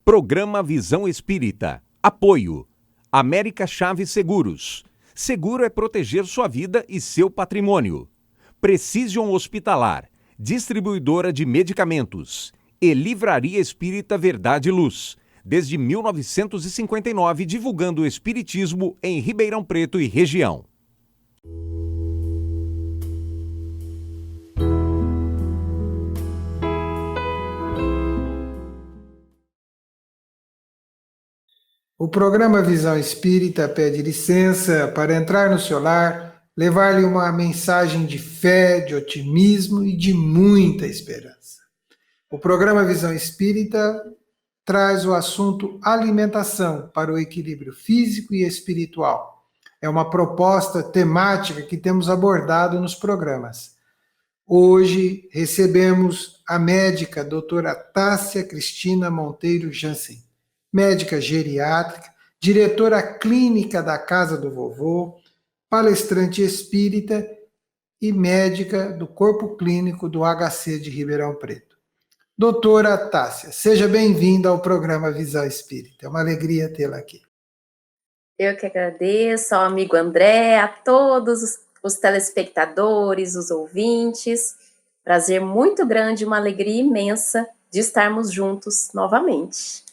Programa Visão Espírita. Apoio. América Chaves Seguros. Seguro é proteger sua vida e seu patrimônio. Precision Hospitalar. Distribuidora de medicamentos. E Livraria Espírita Verdade e Luz. Desde 1959, divulgando o espiritismo em Ribeirão Preto e região. O programa Visão Espírita pede licença para entrar no seu lar, levar-lhe uma mensagem de fé, de otimismo e de muita esperança. O programa Visão Espírita traz o assunto alimentação para o equilíbrio físico e espiritual. É uma proposta temática que temos abordado nos programas. Hoje recebemos a médica doutora Tássia Cristina Monteiro Jansen, médica geriátrica, diretora clínica da Casa do Vovô, palestrante espírita e médica do Corpo Clínico do HC de Ribeirão Preto. Doutora Tássia, seja bem-vinda ao programa Visão Espírita. É uma alegria tê-la aqui. Eu que agradeço ao amigo André, a todos os telespectadores, os ouvintes. Prazer muito grande, uma alegria imensa de estarmos juntos novamente.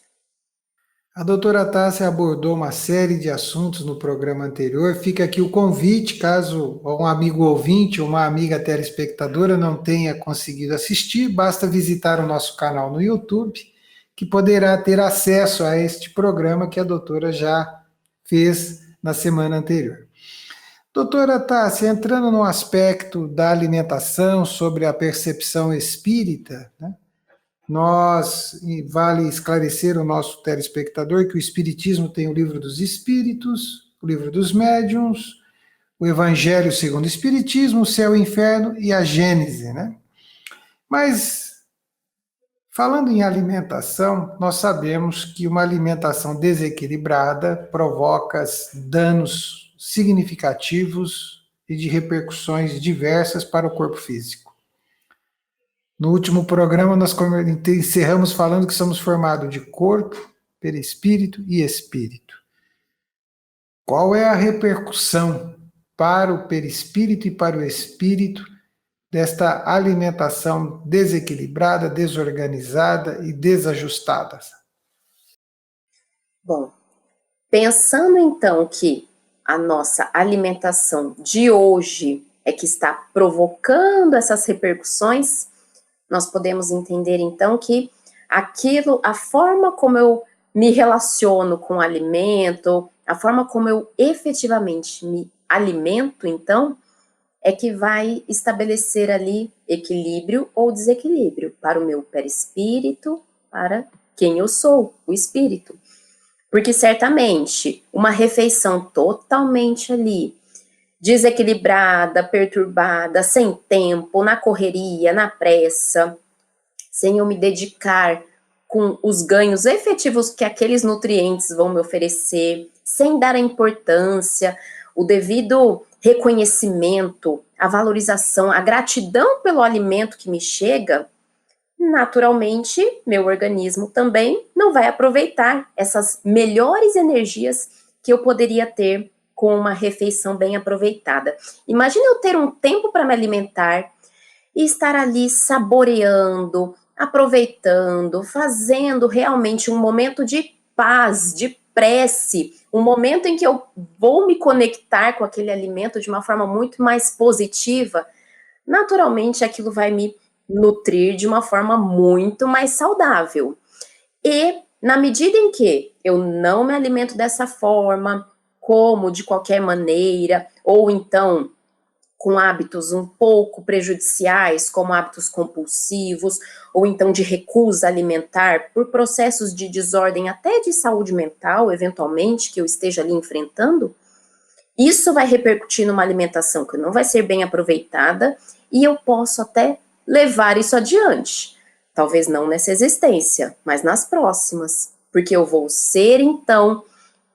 A doutora Tássia abordou uma série de assuntos no programa anterior. Fica aqui o convite, caso um amigo ouvinte ou uma amiga telespectadora não tenha conseguido assistir, basta visitar o nosso canal no YouTube, que poderá ter acesso a este programa que a doutora já fez na semana anterior. Doutora Tássia, entrando no aspecto da alimentação, sobre a percepção espírita, né? Vale esclarecer o nosso telespectador que o Espiritismo tem o Livro dos Espíritos, o Livro dos Médiuns, o Evangelho segundo o Espiritismo, o Céu e o Inferno e a Gênese, né? Mas, falando em alimentação, nós sabemos que uma alimentação desequilibrada provoca danos significativos e de repercussões diversas para o corpo físico. No último programa, nós encerramos falando que somos formados de corpo, perispírito e espírito. Qual é a repercussão para o perispírito e para o espírito desta alimentação desequilibrada, desorganizada e desajustada? Bom, pensando então que a nossa alimentação de hoje é que está provocando essas repercussões, nós podemos entender então que a forma como eu me relaciono com o alimento, a forma como eu efetivamente me alimento, então, é que vai estabelecer ali equilíbrio ou desequilíbrio para o meu perispírito, para quem eu sou, o espírito. Porque certamente uma refeição totalmente ali desequilibrada, perturbada, sem tempo, na correria, na pressa, sem eu me dedicar com os ganhos efetivos que aqueles nutrientes vão me oferecer, sem dar a importância, o devido reconhecimento, a valorização, a gratidão pelo alimento que me chega, naturalmente, meu organismo também não vai aproveitar essas melhores energias que eu poderia ter com uma refeição bem aproveitada. Imagina eu ter um tempo para me alimentar e estar ali saboreando, aproveitando, fazendo realmente um momento de paz, de prece, um momento em que eu vou me conectar com aquele alimento de uma forma muito mais positiva. Naturalmente, aquilo vai me nutrir de uma forma muito mais saudável. E, na medida em que eu não me alimento dessa forma, como de qualquer maneira, ou então com hábitos um pouco prejudiciais, como hábitos compulsivos, ou então de recusa alimentar, por processos de desordem até de saúde mental, eventualmente, que eu esteja ali enfrentando, isso vai repercutir numa alimentação que não vai ser bem aproveitada, e eu posso até levar isso adiante. Talvez não nessa existência, mas nas próximas, porque eu vou ser, então,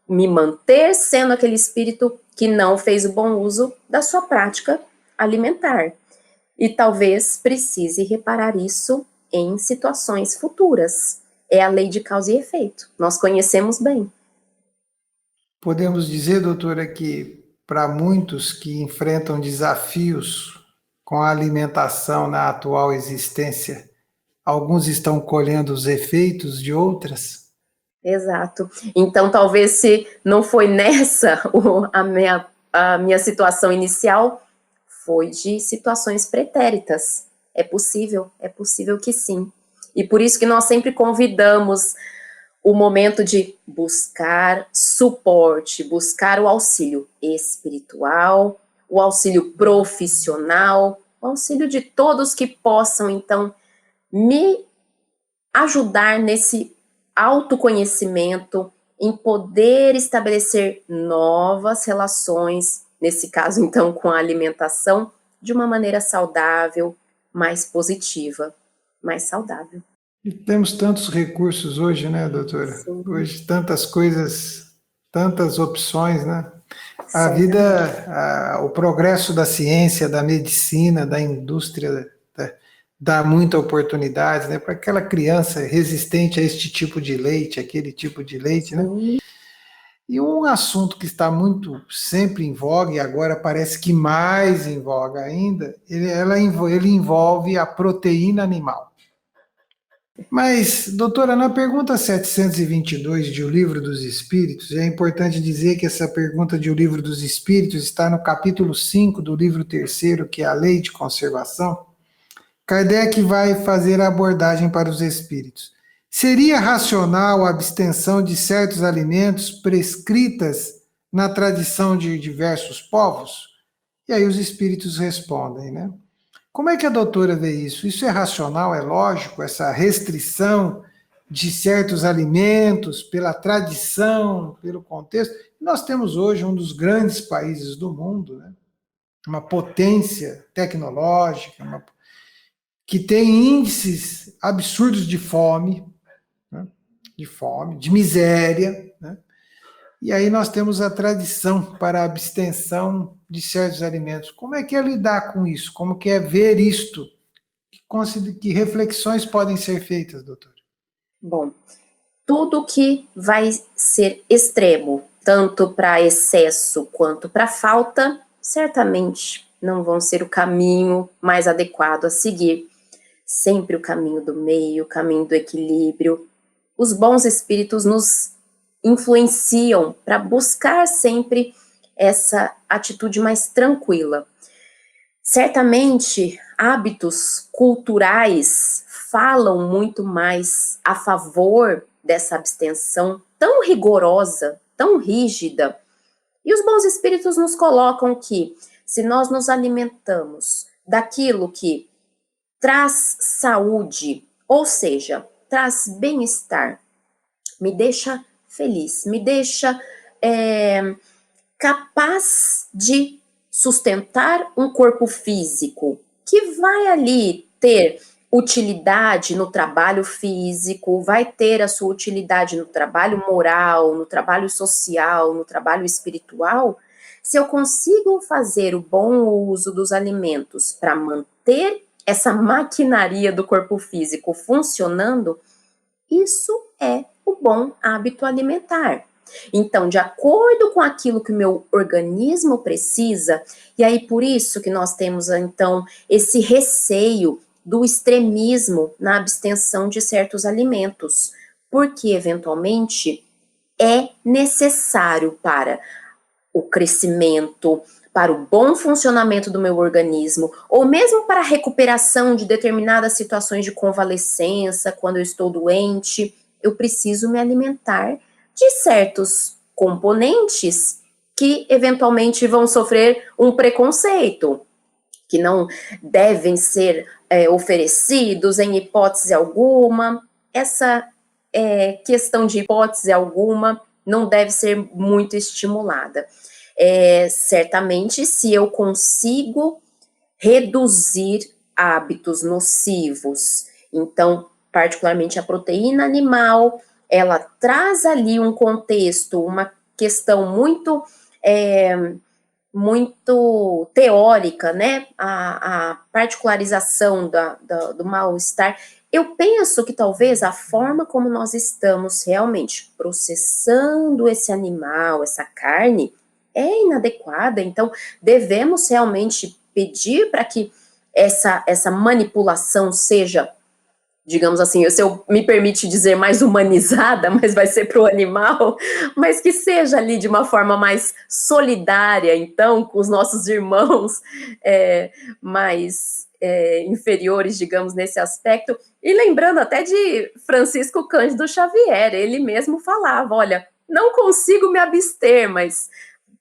me manter sendo aquele espírito que não fez o bom uso da sua prática alimentar. E talvez precise reparar isso em situações futuras. é a lei de causa e efeito. Nós conhecemos bem. Podemos dizer, doutora, que para muitos que enfrentam desafios com a alimentação na atual existência, alguns estão colhendo os efeitos de outras? Exato. Então, talvez se não foi nessa a minha situação inicial, foi de situações pretéritas. É possível que sim. E por isso que nós sempre convidamos o momento de buscar suporte, buscar o auxílio espiritual, o auxílio profissional, o auxílio de todos que possam, então, me ajudar nesse autoconhecimento, em poder estabelecer novas relações, nesse caso, então, com a alimentação, de uma maneira saudável, mais positiva, mais saudável. E temos tantos recursos hoje, né, doutora? Sim. Hoje tantas coisas, tantas opções, né? A Certamente. vida, o progresso da ciência, da medicina, da indústria, dá muita oportunidade, né, para aquela criança resistente a este tipo de leite, aquele tipo de leite, né? Sim. E um assunto que está muito sempre em voga, e agora parece que mais em voga ainda, ele envolve a proteína animal. Mas, doutora, na pergunta 722 de O Livro dos Espíritos, é importante dizer que essa pergunta de O Livro dos Espíritos está no capítulo 5 do livro terceiro, que é a Lei de Conservação. Kardec vai fazer a abordagem para os espíritos. Seria racional a abstenção de certos alimentos prescritas na tradição de diversos povos? E aí os espíritos respondem, né? Como é que a doutora vê isso? Isso é racional, é lógico, essa restrição de certos alimentos pela tradição, pelo contexto? Nós temos hoje um dos grandes países do mundo, né? Uma potência tecnológica, que tem índices absurdos de fome, né? De miséria, né? E aí nós temos a tradição para a abstenção de certos alimentos. Como é que é lidar com isso? Como que é ver isto? Que reflexões podem ser feitas, doutor? Bom, tudo que vai ser extremo, tanto para excesso quanto para falta, certamente não vão ser o caminho mais adequado a seguir. Sempre o caminho do meio, o caminho do equilíbrio. Os bons espíritos nos influenciam para buscar sempre essa atitude mais tranquila. Certamente, hábitos culturais falam muito mais a favor dessa abstenção tão rigorosa, tão rígida. E os bons espíritos nos colocam que, se nós nos alimentamos daquilo que traz saúde, ou seja, traz bem-estar, me deixa feliz, me deixa capaz de sustentar um corpo físico que vai ali ter utilidade no trabalho físico, vai ter a sua utilidade no trabalho moral, no trabalho social, no trabalho espiritual. Se eu consigo fazer o bom uso dos alimentos para manter essa maquinaria do corpo físico funcionando, isso é o bom hábito alimentar. Então, de acordo com aquilo que o meu organismo precisa, e aí por isso que nós temos, então, esse receio do extremismo na abstenção de certos alimentos, porque, eventualmente, é necessário para o crescimento, para o bom funcionamento do meu organismo, ou mesmo para a recuperação de determinadas situações de convalescença, quando eu estou doente, eu preciso me alimentar de certos componentes que eventualmente vão sofrer um preconceito, que não devem ser oferecidos em hipótese alguma. Essa questão de hipótese alguma não deve ser muito estimulada. Certamente, se eu consigo reduzir hábitos nocivos, então, particularmente a proteína animal, ela traz ali um contexto, uma questão muito teórica, né? A particularização do mal-estar eu penso que talvez a forma como nós estamos realmente processando esse animal, essa carne, é inadequada. Então, devemos realmente pedir para que essa manipulação seja, digamos assim, se eu me permite dizer, mais humanizada, mas vai ser para o animal, mas que seja ali de uma forma mais solidária, então, com os nossos irmãos mais inferiores, digamos, nesse aspecto. E lembrando até de Francisco Cândido Xavier, ele mesmo falava, olha, não consigo me abster, mas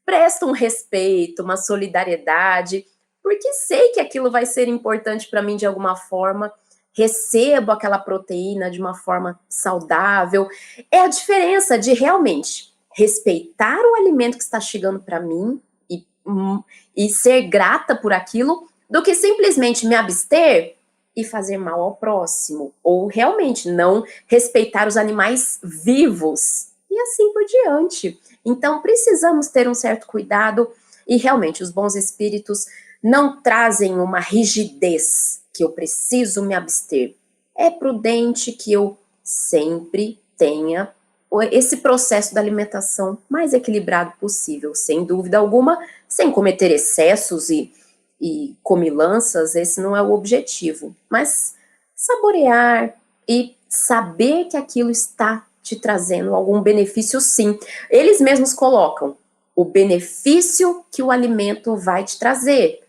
presto um respeito, uma solidariedade, porque sei que aquilo vai ser importante para mim de alguma forma, recebo aquela proteína de uma forma saudável. É a diferença de realmente respeitar o alimento que está chegando para mim e ser grata por aquilo, do que simplesmente me abster e fazer mal ao próximo, ou realmente não respeitar os animais vivos, e assim por diante. Então, precisamos ter um certo cuidado, e realmente os bons espíritos não trazem uma rigidez que eu preciso me abster. É prudente que eu sempre tenha esse processo da alimentação mais equilibrado possível, sem dúvida alguma, sem cometer excessos e comilanças, esse não é o objetivo, mas saborear e saber que aquilo está te trazendo algum benefício, sim. Eles mesmos colocam o benefício que o alimento vai te trazer,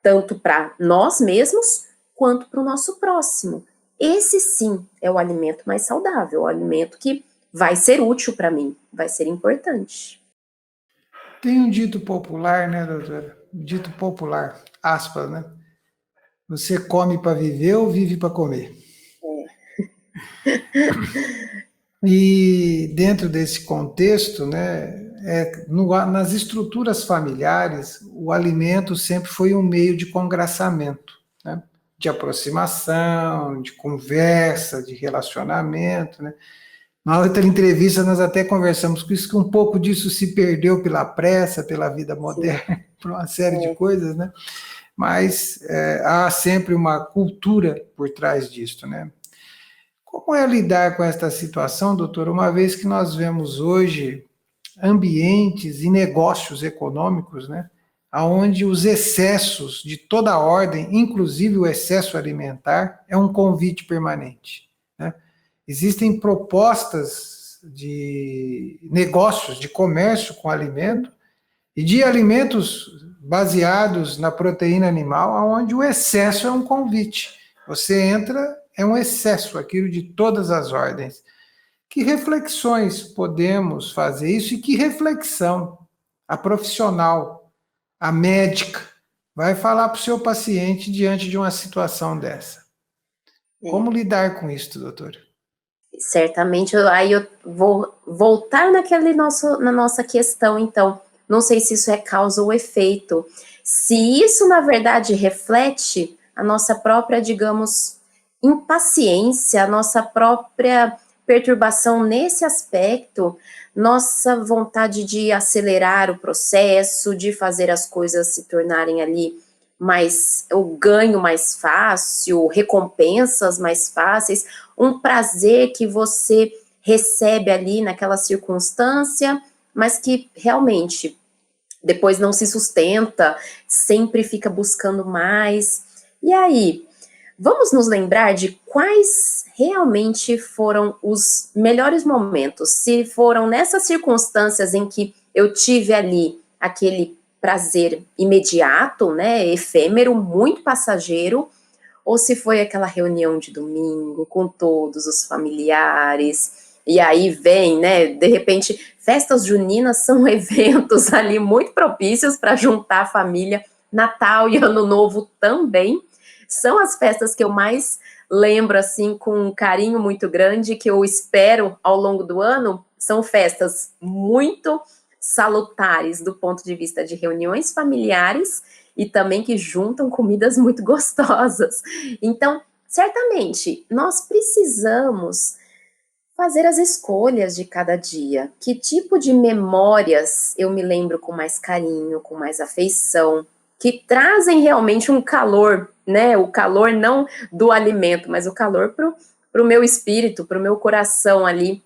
tanto para nós mesmos, quanto para o nosso próximo. Esse sim é o alimento mais saudável, o alimento que vai ser útil para mim, vai ser importante. Tem um dito popular, né, doutora? Dito popular, aspas, né? Você come para viver ou vive para comer? E dentro desse contexto, né, nas estruturas familiares, o alimento sempre foi um meio de congraçamento, né, de aproximação, de conversa, de relacionamento, né. Na outra entrevista, nós até conversamos com isso, que um pouco disso se perdeu pela pressa, pela vida moderna, por uma série de coisas, né? Mas há sempre uma cultura por trás disso, né? Como é lidar com esta situação, doutor, uma vez que nós vemos hoje ambientes e negócios econômicos, né? Onde os excessos de toda ordem, inclusive o excesso alimentar, é um convite permanente, né? Existem propostas de negócios, de comércio com alimento e de alimentos baseados na proteína animal, onde o excesso é um convite. Você entra, é um excesso, aquilo de todas as ordens. Que reflexões podemos fazer isso e que reflexão a profissional, a médica, vai falar para o seu paciente diante de uma situação dessa? Como lidar com isso, doutora? Certamente, aí eu vou voltar na nossa questão, então, não sei se isso é causa ou efeito, se isso, na verdade, reflete a nossa própria, digamos, impaciência, a nossa própria perturbação nesse aspecto, nossa vontade de acelerar o processo, de fazer as coisas se tornarem ali mais, o ganho mais fácil, recompensas mais fáceis, um prazer que você recebe ali naquela circunstância, mas que realmente depois não se sustenta, sempre fica buscando mais. E aí, vamos nos lembrar de quais realmente foram os melhores momentos, se foram nessas circunstâncias em que eu tive ali aquele prazer imediato, né, efêmero, muito passageiro, ou se foi aquela reunião de domingo com todos os familiares, e aí vem, né, de repente, festas juninas são eventos ali muito propícios para juntar a família, Natal e Ano Novo também, são as festas que eu mais lembro, assim, com um carinho muito grande, que eu espero ao longo do ano, são festas muito salutares do ponto de vista de reuniões familiares e também que juntam comidas muito gostosas. Então, certamente, nós precisamos fazer as escolhas de cada dia. Que tipo de memórias eu me lembro com mais carinho, com mais afeição? que trazem realmente um calor, né? O calor não do alimento, mas o calor para o meu espírito, para o meu coração ali,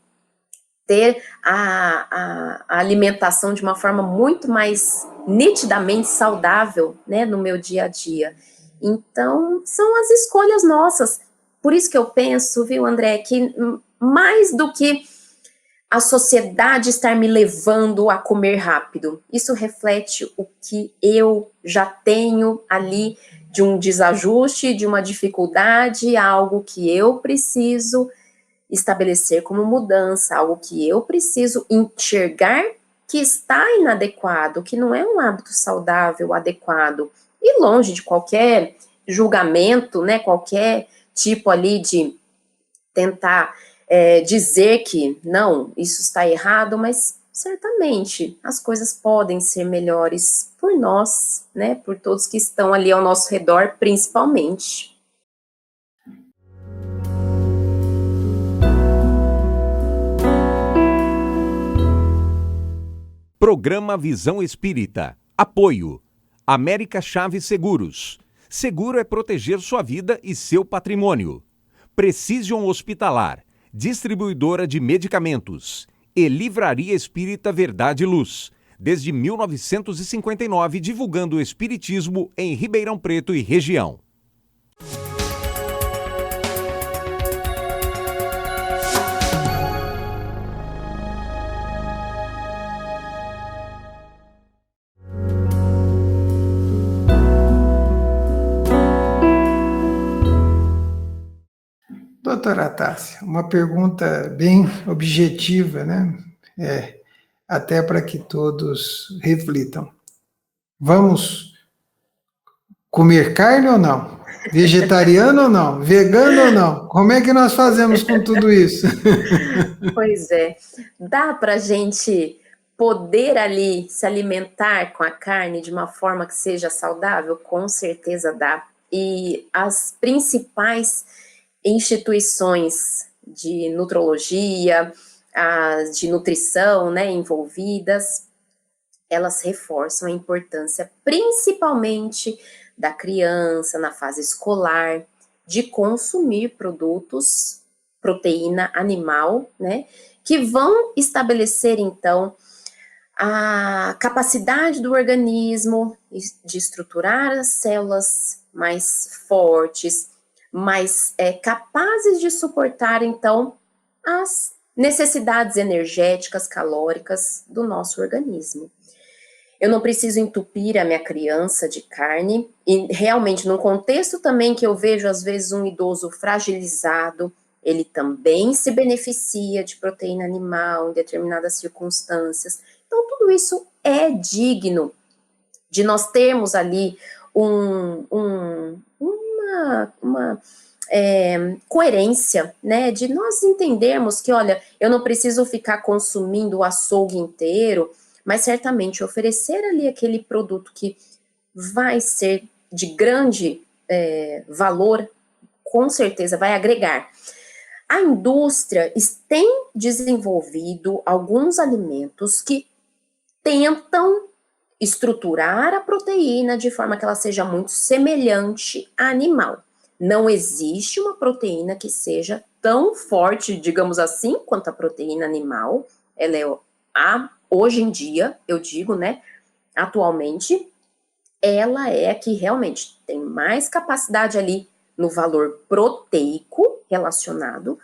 ter a alimentação de uma forma muito mais nitidamente saudável, né, no meu dia a dia. Então, são as escolhas nossas. Por isso que eu penso, viu, André, que mais do que a sociedade estar me levando a comer rápido, isso reflete o que eu já tenho ali de um desajuste, de uma dificuldade, algo que eu preciso estabelecer como mudança, algo que eu preciso enxergar que está inadequado, que não é um hábito saudável, adequado, e longe de qualquer julgamento, né, qualquer tipo ali de tentar dizer que não, isso está errado, mas certamente as coisas podem ser melhores por nós, né, por todos que estão ali ao nosso redor, principalmente. Programa Visão Espírita. Apoio. América Chaves Seguros. Seguro é proteger sua vida e seu patrimônio. Precision Hospitalar. Distribuidora de medicamentos. E Livraria Espírita Verdade e Luz. Desde 1959, divulgando o espiritismo em Ribeirão Preto e região. Doutora Tássia, uma pergunta bem objetiva, né? Até para que todos reflitam. Vamos comer carne ou não? Vegetariano ou não? Vegano ou não? Como é que nós fazemos com tudo isso? Pois é, dá para a gente poder ali se alimentar com a carne de uma forma que seja saudável? Com certeza dá. E as principais instituições de nutrologia, as de nutrição, né, envolvidas, elas reforçam a importância, principalmente da criança na fase escolar, de consumir produtos, proteína animal, né, que vão estabelecer, então, a capacidade do organismo de estruturar as células mais fortes, mais capazes de suportar, então, as necessidades energéticas, calóricas do nosso organismo. Eu não preciso entupir a minha criança de carne, e realmente, num contexto também que eu vejo, às vezes, um idoso fragilizado, ele também se beneficia de proteína animal em determinadas circunstâncias. Então, tudo isso é digno de nós termos ali uma coerência, né, de nós entendermos que, olha, eu não preciso ficar consumindo o açougue inteiro, mas certamente oferecer ali aquele produto que vai ser de grande valor, com certeza vai agregar. A indústria tem desenvolvido alguns alimentos que tentam estruturar a proteína de forma que ela seja muito semelhante à animal. Não existe uma proteína que seja tão forte, digamos assim, quanto a proteína animal. Ela é hoje em dia, eu digo, né, atualmente, ela é a que realmente tem mais capacidade ali no valor proteico relacionado.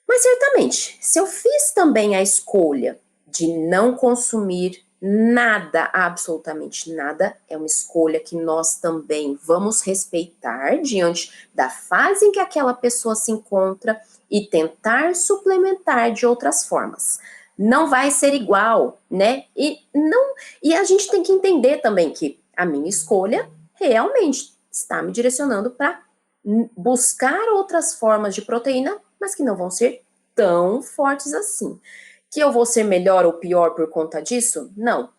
Mas certamente, se eu fiz também a escolha de não consumir nada, absolutamente nada, é uma escolha que nós também vamos respeitar diante da fase em que aquela pessoa se encontra e tentar suplementar de outras formas. Não vai ser igual, né? E a gente tem que entender também que a minha escolha realmente está me direcionando para buscar outras formas de proteína, mas que não vão ser tão fortes assim. Que eu vou ser melhor ou pior por conta disso? Não.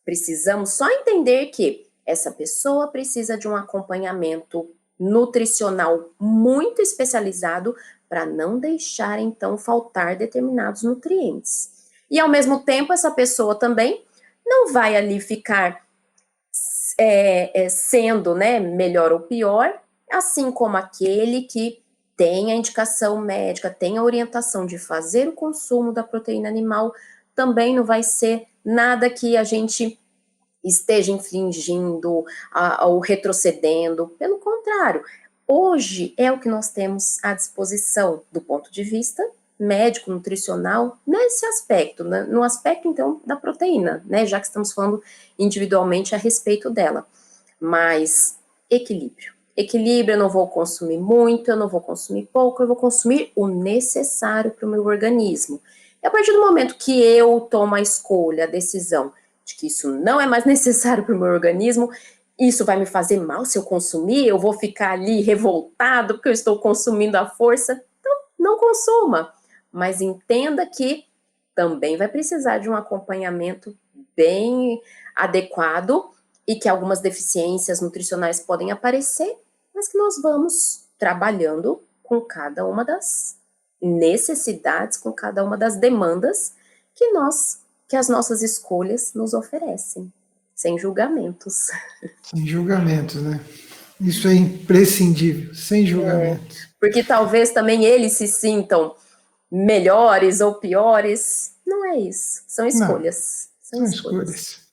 Precisamos só entender que essa pessoa precisa de um acompanhamento nutricional muito especializado para não deixar, então, faltar determinados nutrientes. E, ao mesmo tempo, essa pessoa também não vai ali ficar sendo, né, melhor ou pior, assim como aquele que tem a indicação médica, tem a orientação de fazer o consumo da proteína animal, também não vai ser nada que a gente esteja infringindo ou retrocedendo. Pelo contrário, hoje é o que nós temos à disposição do ponto de vista médico, nutricional, nesse aspecto, né? No aspecto, então, da proteína, né? Já que estamos falando individualmente a respeito dela. Mas equilíbrio. Equilíbrio, eu não vou consumir muito, eu não vou consumir pouco, eu vou consumir o necessário para o meu organismo. E a partir do momento que eu tomo a escolha, a decisão de que isso não é mais necessário para o meu organismo, isso vai me fazer mal se eu consumir, eu vou ficar ali revoltado porque eu estou consumindo à força. Então, não consuma. Mas entenda que também vai precisar de um acompanhamento bem adequado e que algumas deficiências nutricionais podem aparecer, mas que nós vamos trabalhando com cada uma das necessidades, com cada uma das demandas que as nossas escolhas nos oferecem, sem julgamentos. Sem julgamentos, né? Isso é imprescindível, sem julgamentos. Porque talvez também eles se sintam melhores ou piores. Não é isso. São Não, escolhas. São são escolhas. escolhas.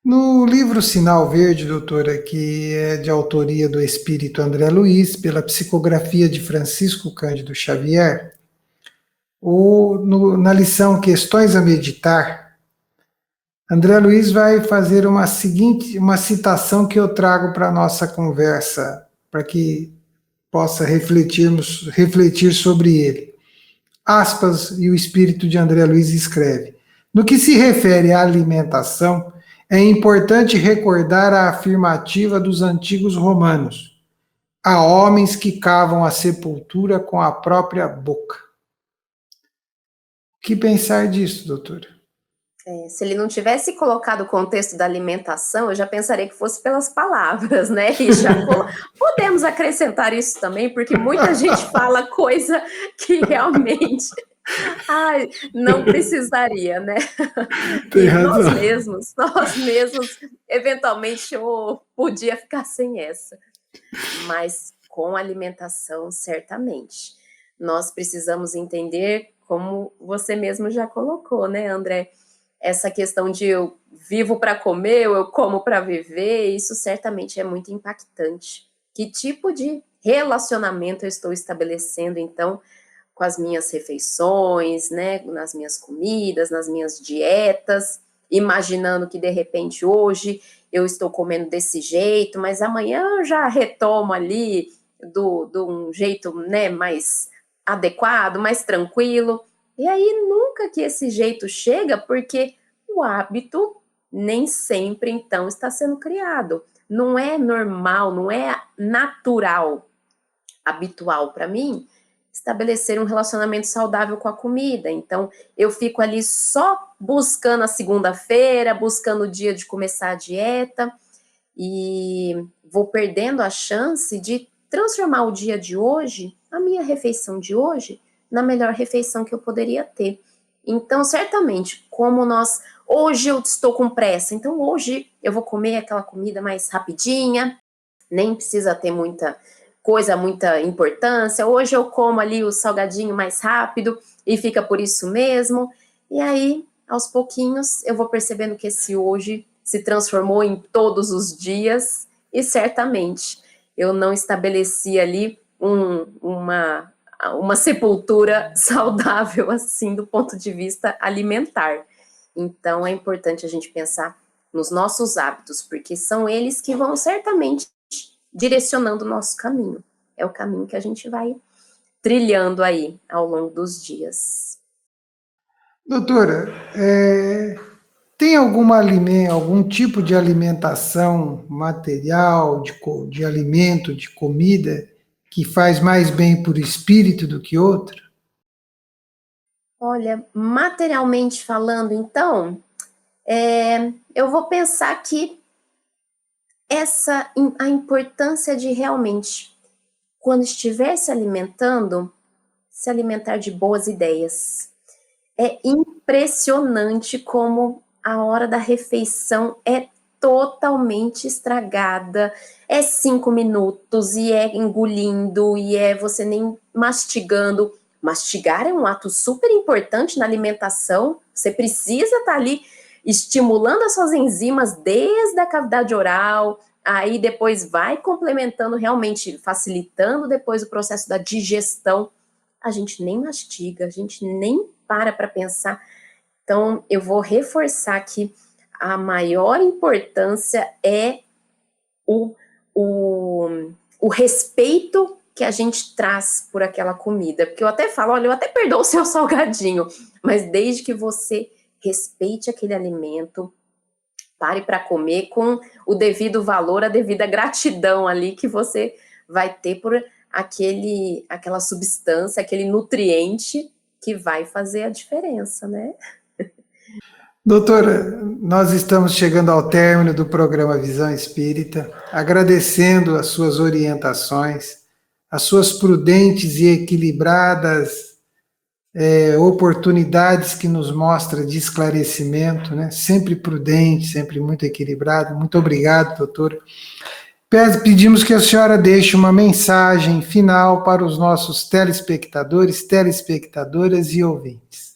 No livro Sinal Verde, doutora, que é de autoria do espírito André Luiz, pela psicografia de Francisco Cândido Xavier, na lição Questões a Meditar, André Luiz vai fazer uma citação que eu trago para a nossa conversa, para que possa refletir sobre ele. Aspas, e o espírito de André Luiz escreve: no que se refere à alimentação, é importante recordar a afirmativa dos antigos romanos: há homens que cavam a sepultura com a própria boca. O que pensar disso, doutora? Se ele não tivesse colocado o contexto da alimentação, eu já pensaria que fosse pelas palavras, né? E já podemos acrescentar isso também, porque muita gente fala coisa que realmente não precisaria, né? Tem E razão. nós mesmos, eventualmente, eu podia ficar sem essa. Mas com alimentação, certamente. Nós precisamos entender, como você mesmo já colocou, né, André? Essa questão de eu vivo para comer, ou eu como para viver, isso certamente é muito impactante. Que tipo de relacionamento eu estou estabelecendo, então, com as minhas refeições, né, nas minhas comidas, nas minhas dietas, imaginando que de repente hoje eu estou comendo desse jeito, mas amanhã eu já retomo ali de um jeito, né, mais adequado, mais tranquilo. E aí nunca que esse jeito chega, porque o hábito nem sempre então está sendo criado. Não é normal, não é natural, habitual para mim estabelecer um relacionamento saudável com a comida. Então, eu fico ali só buscando a segunda-feira, buscando o dia de começar a dieta e vou perdendo a chance de transformar o dia de hoje, a minha refeição de hoje, na melhor refeição que eu poderia ter. Então, certamente, como hoje eu estou com pressa, então hoje eu vou comer aquela comida mais rapidinha, nem precisa ter muita coisa, muita importância. Hoje eu como ali o salgadinho mais rápido e fica por isso mesmo. E aí, aos pouquinhos, eu vou percebendo que esse hoje se transformou em todos os dias e certamente eu não estabeleci ali uma sepultura saudável assim do ponto de vista alimentar. Então é importante a gente pensar nos nossos hábitos, porque são eles que vão certamente direcionando o nosso caminho. É o caminho que a gente vai trilhando aí ao longo dos dias. Doutora, tem algum tipo de alimentação material, de alimento, de comida, que faz mais bem para o espírito do que outra? Olha, materialmente falando, então, eu vou pensar que a importância de realmente, quando estiver se alimentar de boas ideias. É impressionante como a hora da refeição é totalmente estragada. É 5 minutos, e é engolindo, e é você nem mastigando. Mastigar é um ato super importante na alimentação. Você precisa estar ali estimulando as suas enzimas desde a cavidade oral, aí depois vai complementando realmente, facilitando depois o processo da digestão. A gente nem mastiga, a gente nem para pensar. Então, eu vou reforçar que a maior importância é o respeito que a gente traz por aquela comida. Porque eu até falo, olha, eu até perdoo o seu salgadinho, mas desde que você respeite aquele alimento, pare para comer com o devido valor, a devida gratidão ali que você vai ter por aquela substância, aquele nutriente que vai fazer a diferença, né? Doutora, nós estamos chegando ao término do programa Visão Espírita, agradecendo as suas orientações, as suas prudentes e equilibradas oportunidades que nos mostra de esclarecimento, né? Sempre prudente, sempre muito equilibrado. Muito obrigado, doutora. Pedimos que a senhora deixe uma mensagem final para os nossos telespectadores, telespectadoras e ouvintes.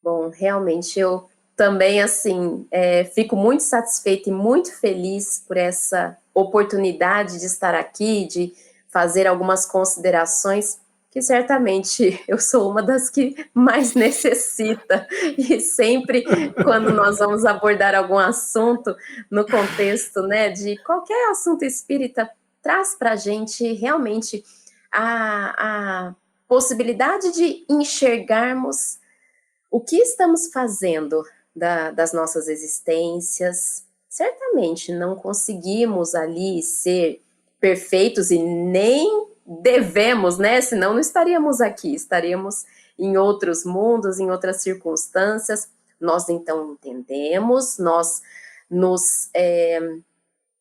Bom, realmente eu também, assim, fico muito satisfeita e muito feliz por essa oportunidade de estar aqui, de fazer algumas considerações, que certamente eu sou uma das que mais necessita, e sempre quando nós vamos abordar algum assunto no contexto, né, de qualquer assunto espírita, traz para a gente realmente a possibilidade de enxergarmos o que estamos fazendo das nossas existências. Certamente não conseguimos ali ser perfeitos e nem devemos, né? Senão não estaríamos aqui, estaríamos em outros mundos, em outras circunstâncias. Nós então entendemos, nós nos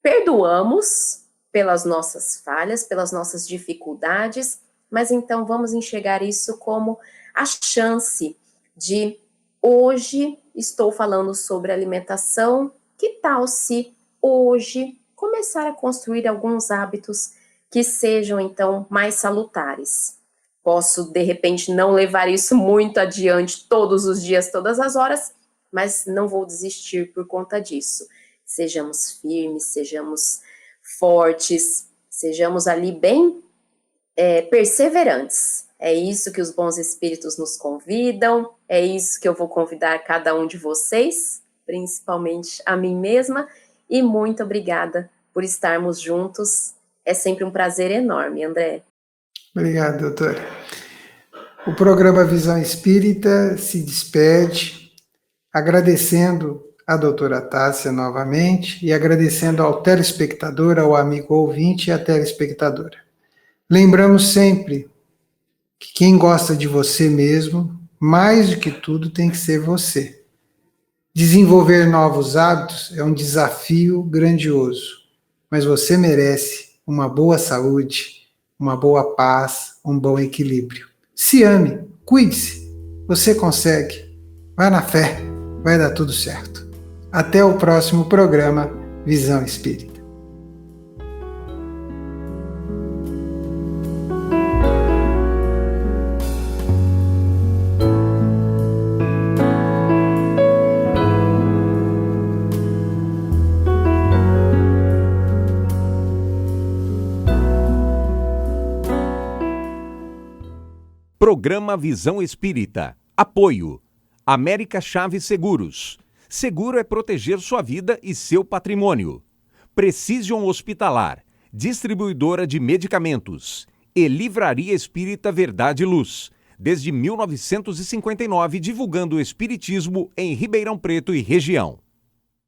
perdoamos pelas nossas falhas, pelas nossas dificuldades, mas então vamos enxergar isso como a chance de hoje estou falando sobre alimentação. Que tal se hoje começar a construir alguns hábitos que sejam, então, mais salutares? Posso, de repente, não levar isso muito adiante todos os dias, todas as horas, mas não vou desistir por conta disso. Sejamos firmes, sejamos fortes, sejamos ali bem perseverantes. É isso que os bons espíritos nos convidam, é isso que eu vou convidar cada um de vocês, principalmente a mim mesma, e muito obrigada por estarmos juntos. É sempre um prazer enorme, André. Obrigado, doutora. O programa Visão Espírita se despede, agradecendo a doutora Tássia novamente e agradecendo ao telespectador, ao amigo ouvinte e à telespectadora. Lembramos sempre que quem gosta de você mesmo, mais do que tudo, tem que ser você. Desenvolver novos hábitos é um desafio grandioso, mas você merece uma boa saúde, uma boa paz, um bom equilíbrio. Se ame, cuide-se, você consegue. Vai na fé, vai dar tudo certo. Até o próximo programa Visão Espírita. Programa Visão Espírita. Apoio. América Chaves Seguros. Seguro é proteger sua vida e seu patrimônio. Precision Hospitalar. Distribuidora de medicamentos. E Livraria Espírita Verdade e Luz. Desde 1959, divulgando o espiritismo em Ribeirão Preto e região.